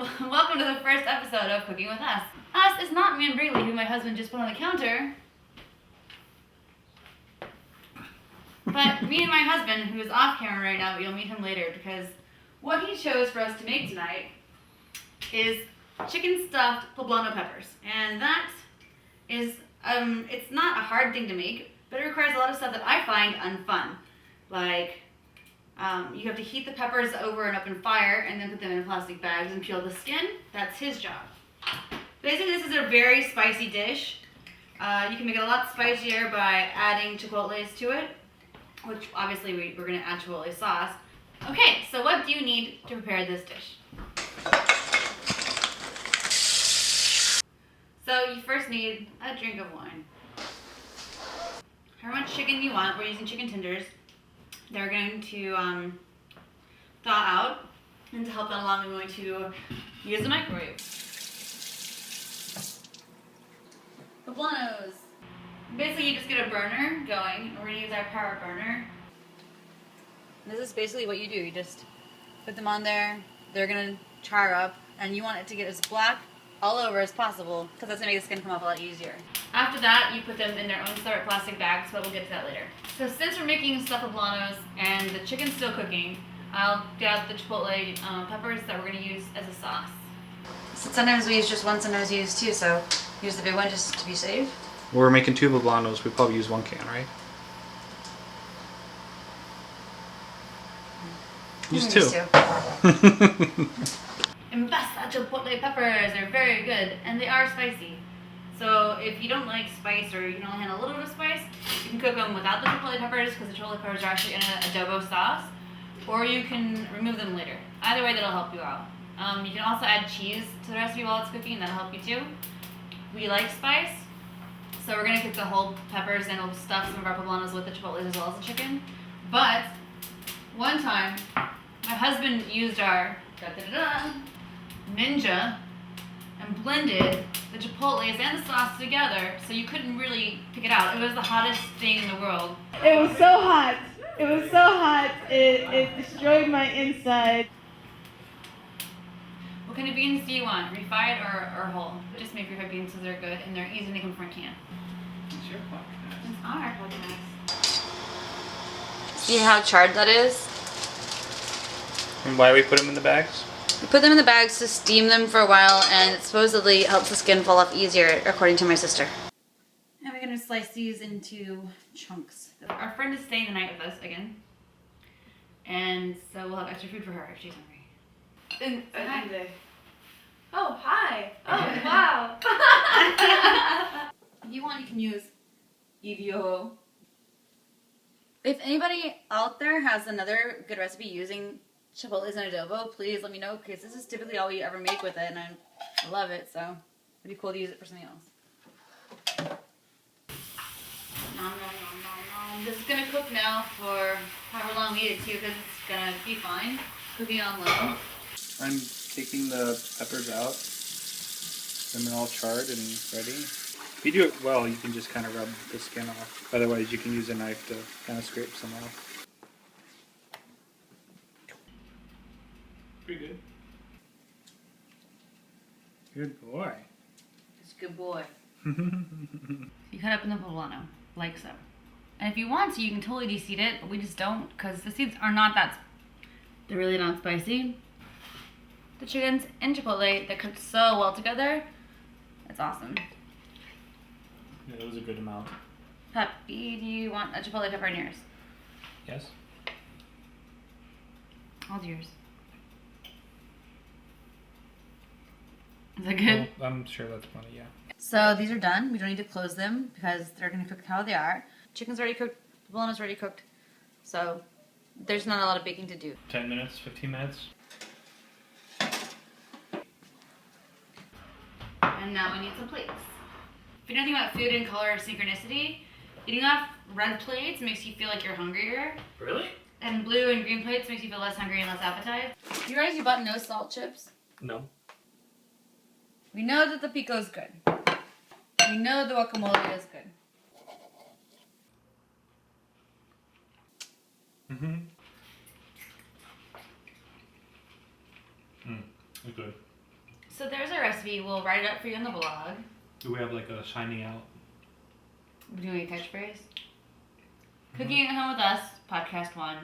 welcome to the first episode of Cooking with Us. Us is not me and Braylee, who my husband just put on the counter, but me and my husband, who is off camera right now, but you'll meet him later, because what he chose for us to make tonight is chicken-stuffed poblano peppers. And that is, it's not a hard thing to make, but it requires a lot of stuff that I find unfun. Like, you have to heat the peppers over an open fire and then put them in plastic bags and peel the skin. That's his job. Basically, this is a very spicy dish. You can make it a lot spicier by adding chipotles to it, which obviously we're going to add chipotle sauce. Okay, so what do you need to prepare this dish? So you first need a drink of wine. How much chicken you want? We're using chicken tenders. They're going to thaw out, and to help that along, I'm going to use the microwave. Poblanos. Basically, you just get a burner going. We're going to use our power burner. This is basically what you do. You just put them on there. They're going to char up, and you want it to get as black all over as possible, because that's going to make the skin come off a lot easier. After that, you put them in their own separate plastic bags, but we'll get to that later. So since we're making stuffed poblanos and the chicken's still cooking, I'll get out the chipotle peppers that we're going to use as a sauce. So sometimes we use just one, sometimes we use two, so use the big one just to be safe. We're making 2 poblanos, we probably use 1 can, right? Use 2. Embasa chipotle peppers are very good, and they are spicy. So if you don't like spice or you can only handle a little bit of spice, you can cook them without the chipotle peppers, because the chipotle peppers are actually in an adobo sauce, or you can remove them later. Either way, that'll help you out. You can also add cheese to the recipe while it's cooking, and that'll help you too. We like spice, so we're gonna cook the whole peppers, and we'll stuff some of our poblanos with the chipotles as well as the chicken. But one time, my husband used our Ninja and blended the chipotles and the sauce together, so you couldn't really pick it out. It was the hottest thing in the world. It was so hot. It was so hot. It destroyed my inside. What kind of beans do you want? Refried or whole? Just make refried beans because they're good and they're easy to make them from a can. It's your podcast. It's our podcast. See how charred that is? And why we put them in the bags? We put them in the bags to steam them for a while, and it supposedly helps the skin fall off easier, according to my sister. And we're going to slice these into chunks. Our friend is staying the night with us again, and so we'll have extra food for her if she's hungry. Hi. Oh, hi. Oh, wow. If you want, you can use e01. If anybody out there has another good recipe using chipotles and adobo, please let me know, because this is typically all we ever make with it, and I love it, so it'd be cool to use it for something else. Nom, nom, nom, nom, nom. This is going to cook now for however long we need it to, because it's going to be fine. Cooking on low. I'm taking the peppers out. And they're all charred and ready. If you do it well, you can just kind of rub the skin off. Otherwise, you can use a knife to kind of scrape some off. Pretty good. Good boy. It's a good boy. You cut up in the poblano, like so. And if you want to, you can totally de-seed it, but we just don't, because the seeds are not that, they're really not spicy. The chickens and chipotle, that cooked so well together. It's awesome. Yeah, that was a good amount. Peppy, do you want a chipotle pepper in yours? Yes. All's yours. Is that good? Well, I'm sure that's plenty, yeah. So these are done. We don't need to close them because they're going to cook how they are. Chicken's already cooked. The poblano's already cooked. So there's not a lot of baking to do. 10 minutes, 15 minutes. And now we need some plates. If you know anything about food and color synchronicity, eating off red plates makes you feel like you're hungrier. Really? And blue and green plates makes you feel less hungry and less appetite. You realize you bought no salt chips? No. We know that the pico is good. We know the guacamole is good. It's good. So there's our recipe. We'll write it up for you on the blog. Do we have like a shining out? We're doing a catchphrase. Cooking at Home with Us, podcast 1.